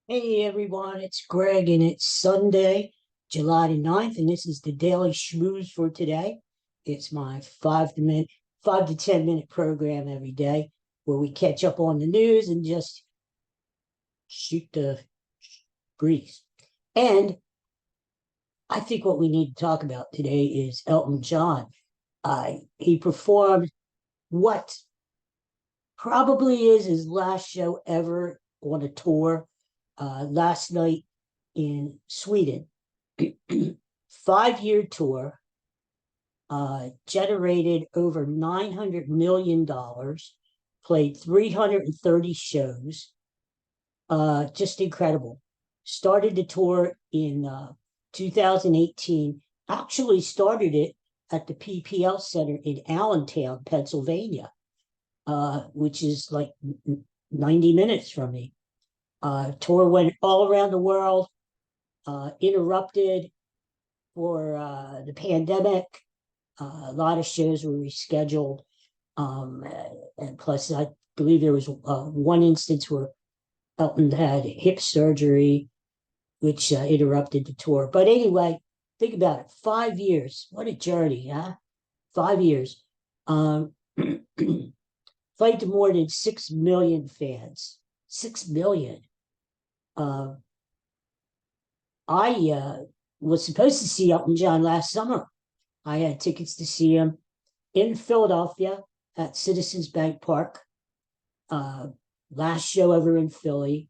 Hey everyone, it's Greg and it's Sunday, July the 9th, and this is the Daily Schmooze for today. It's my 5 to 10 minute program every day where we catch up on the news and just shoot the breeze. And I think what we need to talk about today is Elton John. He performed what probably is his last show ever on a tour last night in Sweden. 5 year tour, generated over $900 million, played 330 shows, just incredible. Started the tour in 2018, actually started it at the PPL Center in Allentown, Pennsylvania, which is like 90 minutes from me. Tour went all around the world, interrupted for the pandemic. A lot of shows were rescheduled. And plus, I believe there was one instance where Elton had hip surgery, which interrupted the tour. But anyway, think about it. 5 years. What a journey, huh? 5 years. Um, Played to more than 6 million fans. 6 million. Uh, I was supposed to see Elton John last summer. I had tickets to see him in Philadelphia at Citizens Bank Park. Uh, Last show ever in Philly.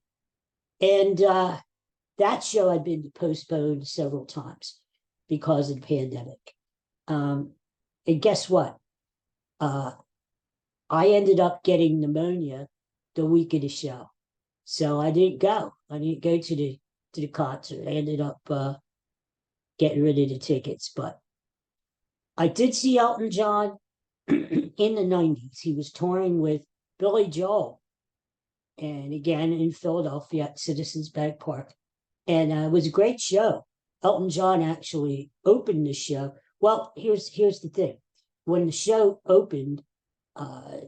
And that show had been postponed several times because of the pandemic. Um, and guess what? Uh, I ended up getting pneumonia the week of the show. So I didn't go. I didn't go to the concert. I ended up getting rid of the tickets. But I did see Elton John in the 90s. He was touring with Billy Joel, and again in Philadelphia at Citizens Bank Park. And it was a great show. Elton John actually opened the show. Well, here's the thing. When the show opened,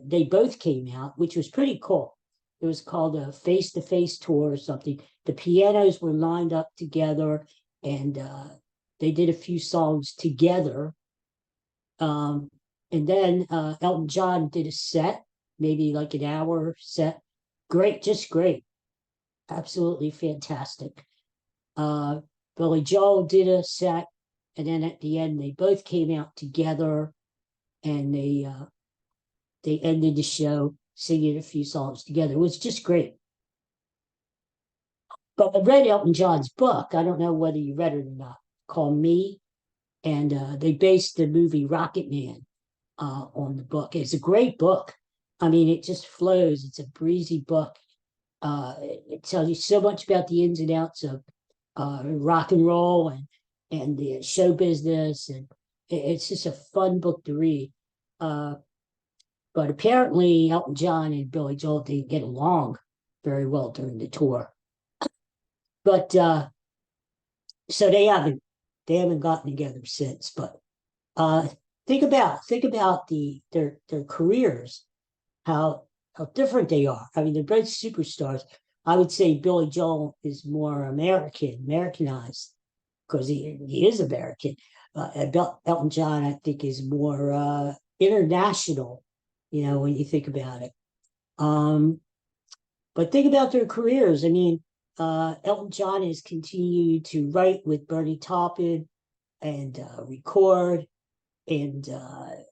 they both came out, which was pretty cool. It was called a face-to-face tour or something. The pianos were lined up together, and they did a few songs together. Um, and then Elton John did a set, maybe like an hour set. Great, just great. Absolutely fantastic. Uh, Billy Joel did a set, and then at the end, they both came out together, and they ended the show singing a few songs together. It was just great. But I read Elton John's book. I don't know whether you read it or not, called Me, and they based the movie Rocket Man on the book. It's a great book. I mean, it just flows. It's a breezy book. It tells you so much about the ins and outs of rock and roll and the show business, and it's just a fun book to read. Uh, but apparently, Elton John and Billy Joel didn't get along very well during the tour. But so they haven't gotten together since. But uh, think about their careers, how different they are. I mean, they're both superstars. I would say Billy Joel is more Americanized because he is American. Elton John, I think, is more international. When you think about it. Um, but think about their careers. I mean, Elton John has continued to write with Bernie Taupin and record, and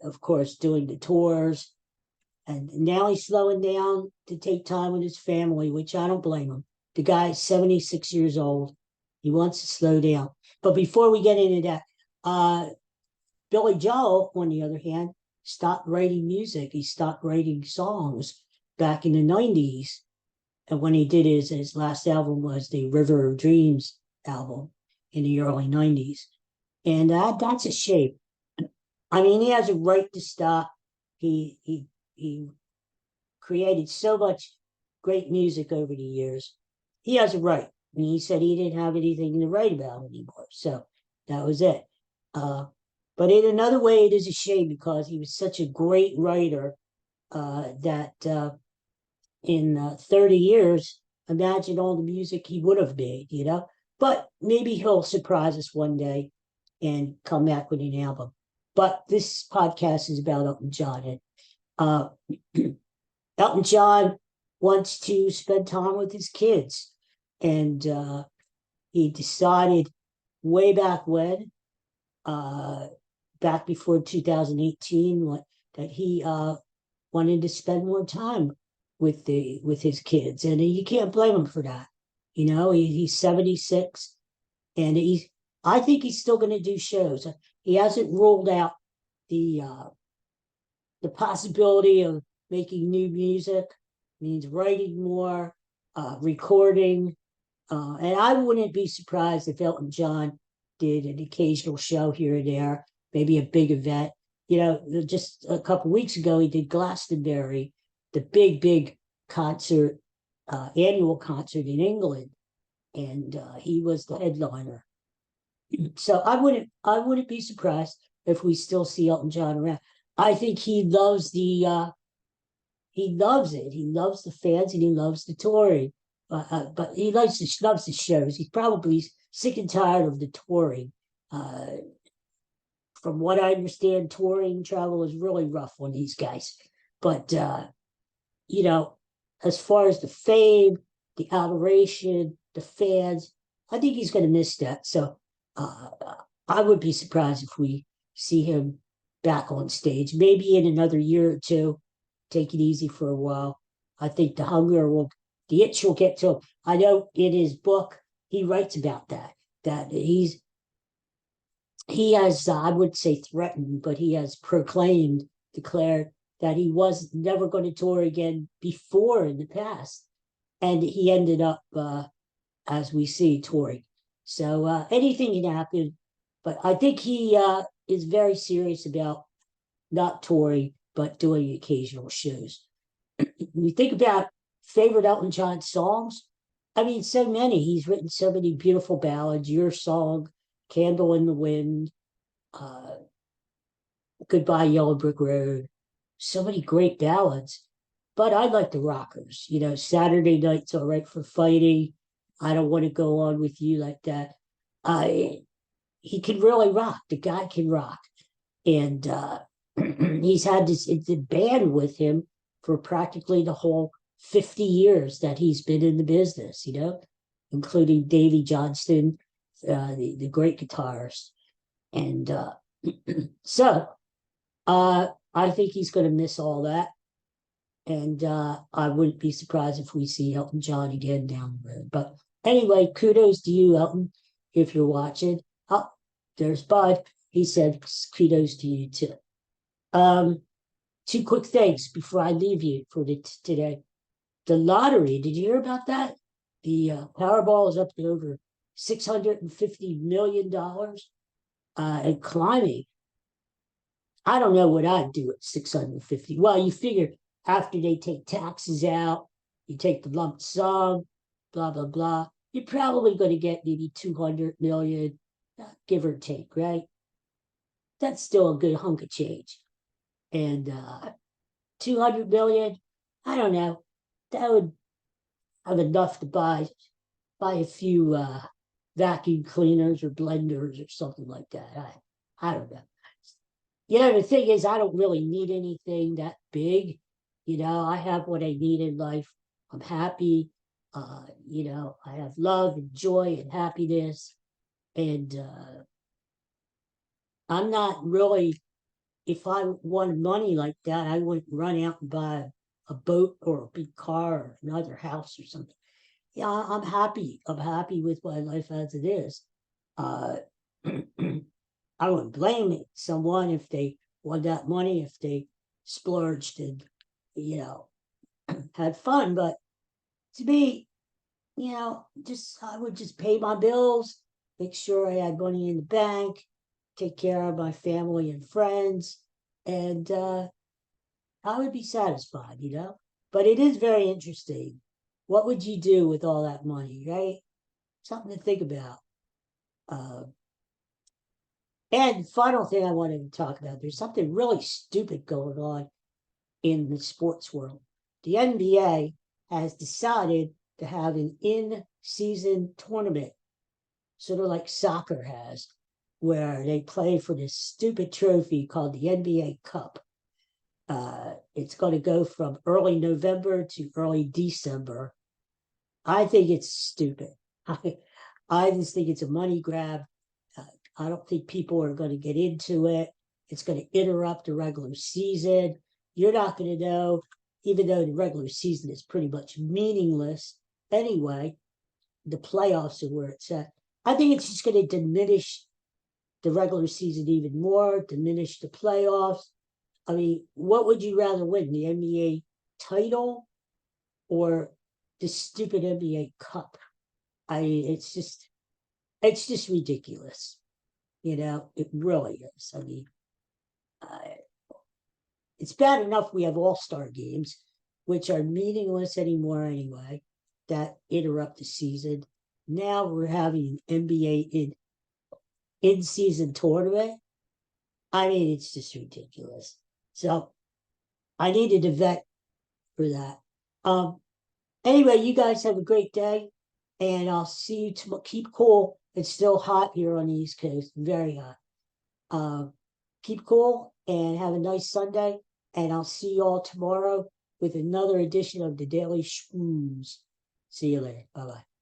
of course, doing the tours. And now he's slowing down to take time with his family, which I don't blame him. The guy's 76 years old. He wants to slow down. But before we get into that, Billy Joel, on the other hand, stopped writing music. He stopped writing songs back in the 90s. And when he did his last album was the River of Dreams album in the early 90s. And that's a shame. I mean, he has a right to stop. He created so much great music over the years. He has a right. And he said he didn't have anything to write about anymore. So that was it. Uh, but in another way, it is a shame because he was such a great writer that in 30 years, imagine all the music he would have made, But maybe he'll surprise us one day and come back with an album. But this podcast is about Elton John. And uh, Elton John wants to spend time with his kids. And he decided way back when, uh, back before 2018, that he wanted to spend more time with his kids. And you can't blame him for that. He's 76 and I think he's still going to do shows. He hasn't ruled out the possibility of making new music, means writing more, recording. And I wouldn't be surprised if Elton John did an occasional show here and there, maybe a big event. Just a couple of weeks ago, he did Glastonbury, the big concert, annual concert in England, and he was the headliner. So I wouldn't be surprised if we still see Elton John around. I think he loves he loves it. He loves the fans and he loves the touring. But he loves the shows. He's probably sick and tired of the touring. From what I understand, touring travel is really rough on these guys. But as far as the fame, the adoration, the fans, I think he's going to miss that. So I would be surprised if we see him back on stage, maybe in another year or two. Take it easy for a while. I think the itch will get to him. I know in his book he writes about that he has, I would say threatened, but he has declared that he was never going to tour again before in the past. And he ended up, as we see, touring. So anything can happen. But I think he is very serious about not touring, but doing occasional shows. When you think about favorite Elton John songs, I mean, so many. He's written so many beautiful ballads. Your Song, Candle in the Wind, Goodbye Yellow Brick Road. So many great ballads. But I like the rockers. Saturday Night's All Right for Fighting. I Don't Want to Go On With You Like That. He can really rock. The guy can rock. And he's had the band with him for practically the whole 50 years that he's been in the business, including Davy Johnston, the great guitarist. And so I think he's going to miss all that. And I wouldn't be surprised if we see Elton John again down the road. But anyway, kudos to you, Elton, if you're watching. Oh, there's Bud. He said kudos to you, too. Two quick things before I leave you for today. The lottery, did you hear about that? The Powerball is up to over $650 million and climbing. I don't know what I'd do at 650. Well, you figure after they take taxes out, you take the lump sum, blah, blah, blah. You're probably going to get maybe 200 million, give or take, right? That's still a good hunk of change. And 200 million, I don't know. That would have enough to buy a few vacuum cleaners or blenders or something like that. I don't know. The thing is, I don't really need anything that big. I have what I need in life. I'm happy. I have love and joy and happiness. And I'm not really, if I wanted money like that, I wouldn't run out and buy a boat or a big car or another house or something. Yeah, I'm happy. I'm happy with my life as it is. I wouldn't blame someone if they won that money, if they splurged and, had fun. But to me, I would just pay my bills, make sure I had money in the bank, take care of my family and friends, and I would be satisfied, But it is very interesting. What would you do with all that money, right? Something to think about. And final thing I wanted to talk about, there's something really stupid going on in the sports world. The NBA has decided to have an in-season tournament, sort of like soccer has, where they play for this stupid trophy called the NBA Cup. It's going to go from early November to early December. I think it's stupid. I just think it's a money grab. Uh, I don't think people are going to get into it. It's going to interrupt the regular season. You're not going to know, even though the regular season is pretty much meaningless anyway. The playoffs are where it's at. I think it's just going to diminish the regular season even more, diminish the playoffs. I mean, what would you rather win, the NBA title or the stupid NBA Cup? I mean, it's just ridiculous. It really is. I mean, uh, it's bad enough we have all-star games, which are meaningless anymore anyway, that interrupt the season. Now we're having an NBA in-season tournament. I mean, it's just ridiculous. So I needed a vet for that. Um, anyway, you guys have a great day, and I'll see you tomorrow. Keep cool. It's still hot here on the East Coast, very hot. Um, keep cool and have a nice Sunday. And I'll see you all tomorrow with another edition of the Daily Schmooze. See you later. Bye bye.